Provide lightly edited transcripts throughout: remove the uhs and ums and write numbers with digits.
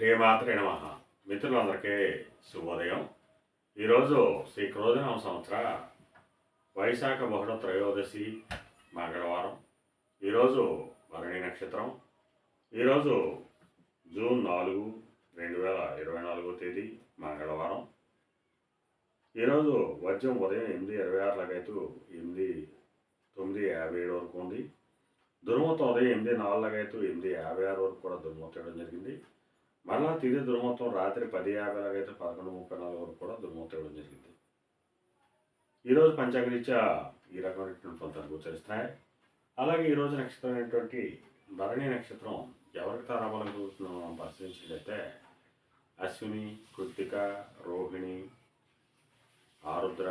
శ్రీమాత్రే నమః. మిత్రులందరికీ శుభోదయం. ఈరోజు శ్రీ క్రోధనామ సంవత్సర వైశాఖ బహుళ త్రయోదశి మంగళవారం. ఈరోజు భరణి నక్షత్రం. ఈరోజు జూన్ 4, 2024 తేదీ మంగళవారం. ఈరోజు వజ్రం ఉదయం 8:26 లగైతు 9:57 వరకు ఉంది. దుర్ముహూర్తం ఉదయం 8:04 లగైతు 8:56 వరకు కూడా దుర్ముహూర్తం ఇవ్వడం జరిగింది. మళ్ళా తిరిగి దుర్ముహూర్తం రాత్రి 10:50 లగైతే 11:34 వరకు కూడా దుర్ముహూర్తం ఇవ్వడం జరిగింది. ఈరోజు పంచాంగరీత్యా ఈ రకమైనటువంటి ఫలితాలు గోచరిస్తున్నాయి. అలాగే ఈరోజు నక్షత్రం అయినటువంటి భరణి నక్షత్రం ఎవరికి తారాబలం కలుగుతుందో మనం పరిశీలించినట్లయితే అశ్విని, కృత్తిక, రోహిణి, ఆరుద్ర,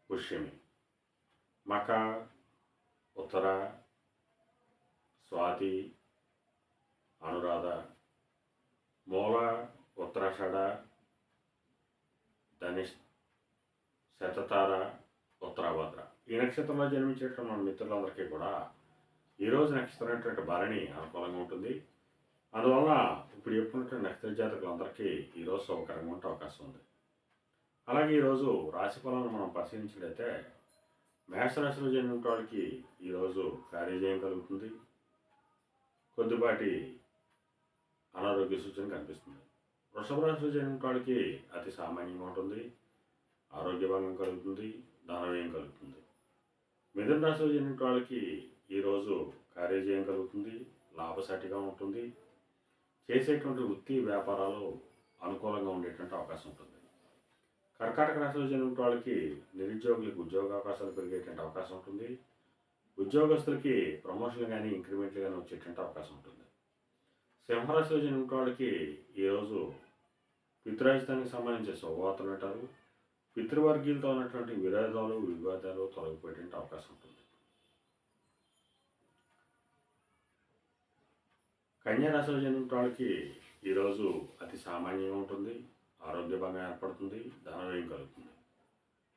పుష్యమి, మక, ఉత్తర, స్వాతి, అనురాధ, మూల, ఉత్తరాషాఢ, ధనిష్, శతతార, ఉత్తరాభద్ర. ఈ నక్షత్రంలో జన్మించేటువంటి మన మిత్రులందరికీ కూడా ఈరోజు నక్షత్రం అయినటువంటి భరణి అనుకూలంగా ఉంటుంది. అందువల్ల ఇప్పుడు చెప్పుకున్నటువంటి నక్షత్ర జాతకులందరికీ ఈరోజు సౌకర్యంగా ఉంటే అవకాశం ఉంది. అలాగే ఈరోజు రాశి ఫలాలను మనం పరిశీలించినట్లయితే మేషరాశిలో జన్మించిన వాళ్ళకి ఈరోజు కార్యజయం కలుగుతుంది. కొద్దిపాటి అనారోగ్య సూచన కనిపిస్తుంది. వృషభ రాశిలో జన్మించిన వాళ్ళకి అతి సామాన్యంగా ఉంటుంది. ఆరోగ్యభంగం కలుగుతుంది, ధనవ్యయం కలుగుతుంది. మిథున రాశిలో జన్మించిన వాళ్ళకి ఈరోజు కార్యజయం కలుగుతుంది, లాభసాటిగా ఉంటుంది. చేసేటువంటి వృత్తి వ్యాపారాలు అనుకూలంగా ఉండేటువంటి అవకాశం ఉంటుంది. కర్కాటక రాశిలో జన్మించిన వాళ్ళకి నిరుద్యోగులకు ఉద్యోగ అవకాశాలు పెరిగేటువంటి అవకాశం ఉంటుంది. ఉద్యోగస్తులకి ప్రమోషన్లు కానీ ఇంక్రిమెంట్లు కానీ వచ్చేటువంటి అవకాశం ఉంటుంది. సింహరాశిలో జన్మించిన వాళ్ళకి ఈరోజు పితృరాజధానికి సంబంధించిన శుభవార్తలు అంటారు. పితృవర్గీయులతో ఉన్నటువంటి విరోధాలు వివాదాలు తొలగిపోయేటువంటి అవకాశం ఉంటుంది. కన్యా రాశిలో జన్మించిన వాళ్ళకి ఈరోజు అతి సామాన్యంగా ఉంటుంది. ఆరోగ్యభంగం ఏర్పడుతుంది, ధనవ్యయం కలుగుతుంది.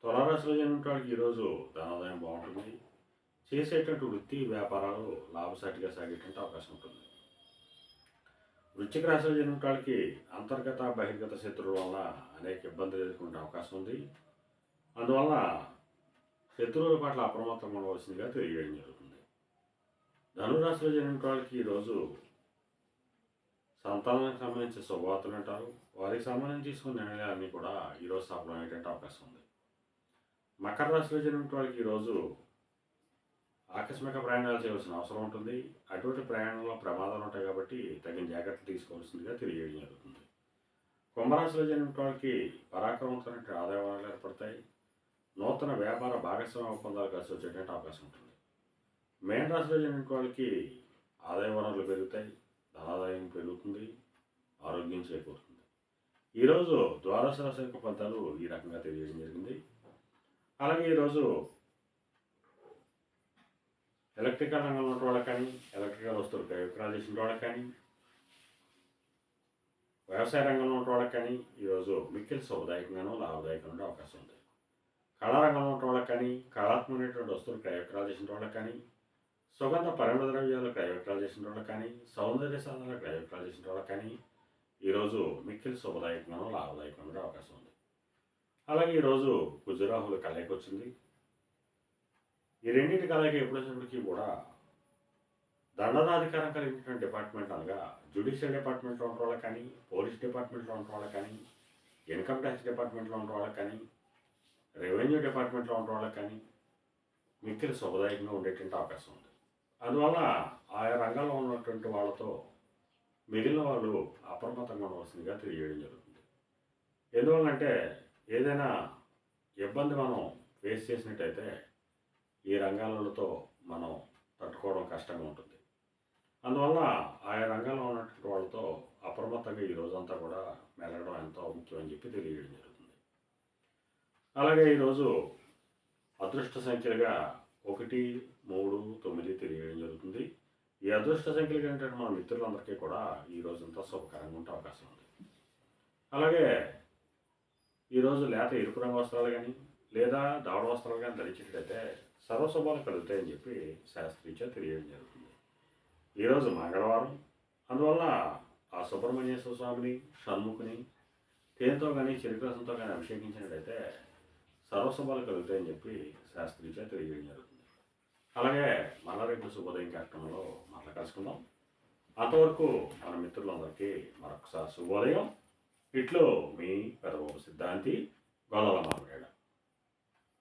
తులారాశిలో జన్మించిన వాళ్ళకి ఈరోజు ధనాదాయం బాగుంటుంది. చేసేటువంటి వృత్తి వ్యాపారాలు లాభసాటిగా సాగేటువంటి అవకాశం ఉంటుంది. వృశ్చిక రాశిలో జన్మించిన వాళ్ళకి అంతర్గత బహిర్గత శత్రువుల వల్ల అనేక ఇబ్బందులు ఎదుర్కొనే అవకాశం ఉంది. అందువల్ల శత్రువుల పట్ల అప్రమత్తంగా ఉండవలసిందిగా తెలియజేయడం జరుగుతుంది. ధనురాశిలో జన్మించిన వాళ్ళకి ఈరోజు సంతానానికి సంబంధించిన శుభవార్తలు అంటారు. వారికి సంబంధించి తీసుకున్న నిర్ణయాలన్నీ కూడా ఈరోజు సఫలమయ్యేటువంటి అవకాశం ఉంది. మకర రాశిలో జన్మించిన వాళ్ళకి ఈరోజు ఆకస్మిక ప్రయాణాలు చేయవలసిన అవసరం ఉంటుంది. అటువంటి ప్రయాణంలో ప్రమాదాలు ఉంటాయి కాబట్టి తగిన జాగ్రత్తలు తీసుకోవాల్సిందిగా తెలియజేయడం జరుగుతుంది. కుంభరాశిలో జన్మించిన వాళ్ళకి పరాక్రమంతో ఆదాయ వనరులు ఏర్పడతాయి. నూతన వ్యాపార భాగస్వామ్య ఒప్పందాలు కలిసి వచ్చేటువంటి అవకాశం ఉంటుంది. మేన రాశిలో జన్మించిన వాళ్ళకి ఆదాయ వనరులు పెరుగుతాయి, ధనాదాయం పెరుగుతుంది, ఆరోగ్యం చేకూరుతుంది. ఈరోజు ద్వాదశ రాశి యొక్క ఫలితాలు ఈ రకంగా తెలియజేయడం జరిగింది. అలాగే ఈరోజు ఎలక్ట్రికల్ రంగంలో ఉన్న వాళ్ళకి కానీ, ఎలక్ట్రికల్ వస్తువులు విక్రయాలు చేసిన వాళ్ళకి కానీ, వ్యవసాయ రంగంలో ఉన్న వాళ్ళకి కానీ ఈరోజు మిక్కిలి శుభదాయకంగానూ లాభదాయకంగా ఉండే అవకాశం ఉంది. కళారంగంలో ఉన్న వాళ్ళకి కానీ, కళాత్మకమైనటువంటి వస్తువులు విక్రయాలు చేసిన వాళ్ళకి కానీ, సుగంధ పరిమళ ద్రవ్యాలు విక్రయాలు చేసిన వాళ్ళకి కానీ, సౌందర్య సాధనాలు విక్రయాలు చేసిన వాళ్ళకి కానీ ఈరోజు మిక్కిలి శుభదాయకంగానూ లాభదాయకంగా ఉండే అవకాశం ఉంది. అలాగే ఈరోజు కుజరాహుల కలయిక వచ్చింది. ఈ రెండింటి కలయిక ఎప్పుడు వచ్చినప్పటికీ కూడా దండనాధికారం కలిగినటువంటి డిపార్ట్మెంట్ అనగా జ్యుడిషియల్ డిపార్ట్మెంట్లో ఉన్న వాళ్ళకి కానీ, పోలీస్ డిపార్ట్మెంట్లో ఉన్న వాళ్ళకి కానీ, ఇన్కమ్ ట్యాక్స్ డిపార్ట్మెంట్లో ఉన్న వాళ్ళకి కానీ, రెవెన్యూ డిపార్ట్మెంట్లో ఉన్న వాళ్ళకి కానీ మిక్కిలి శుభదాయకంగా ఉండేటువంటి అవకాశం ఉంది. అందువల్ల ఆయా రంగాల్లో ఉన్నటువంటి వాళ్ళతో మిగిలిన వాళ్ళు అప్రమత్తంగా ఉండవలసిందిగా తెలియజేయడం జరుగుతుంది. ఎందువల్లంటే ఏదైనా ఇబ్బంది మనం ఫేస్ చేసినట్టయితే ఈ రంగాలతో మనం తట్టుకోవడం కష్టంగా ఉంటుంది. అందువల్ల ఆయా రంగాల్లో ఉన్నటువంటి వాళ్ళతో అప్రమత్తంగా ఈ రోజంతా కూడా మెలగడం ఎంతో ముఖ్యమని చెప్పి తెలియజేయడం జరుగుతుంది. అలాగే ఈరోజు అదృష్ట సంఖ్యలుగా 1, 3, 9 తెలియజేయడం జరుగుతుంది. ఈ అదృష్ట సంఖ్యలు ఏంటంటే మన మిత్రులందరికీ కూడా ఈ రోజంతా శుభకరంగా ఉండే అవకాశం ఉంది. అలాగే ఈరోజు లేత ఎరుపు రంగు వస్త్రాలు కానీ లేదా దవడ వస్త్రాలు కానీ ధరించినట్లయితే సర్వశుభాలు కలుగుతాయని చెప్పి శాస్త్రీయ తెలియడం జరుగుతుంది. ఈరోజు మంగళవారం. అందువల్ల ఆ సుబ్రహ్మణ్యేశ్వర స్వామిని, షణ్ముఖుని తేనెతో కానీ చెరుకు రసంతో కానీ అభిషేకించినట్టయితే సర్వశుభాలు కలుగుతాయని చెప్పి శాస్త్రీచే తెలియజేయడం జరుగుతుంది. అలాగే మళ్ళా రేపు శుభోదయం కార్యక్రమంలో మళ్ళీ కలుసుకుందాం. అంతవరకు మన మిత్రులందరికీ మరొకసారి శుభోదయం. ఇట్లో మీ పెదబాబు సిద్ధాంతి గొల్లల మామిడాడ.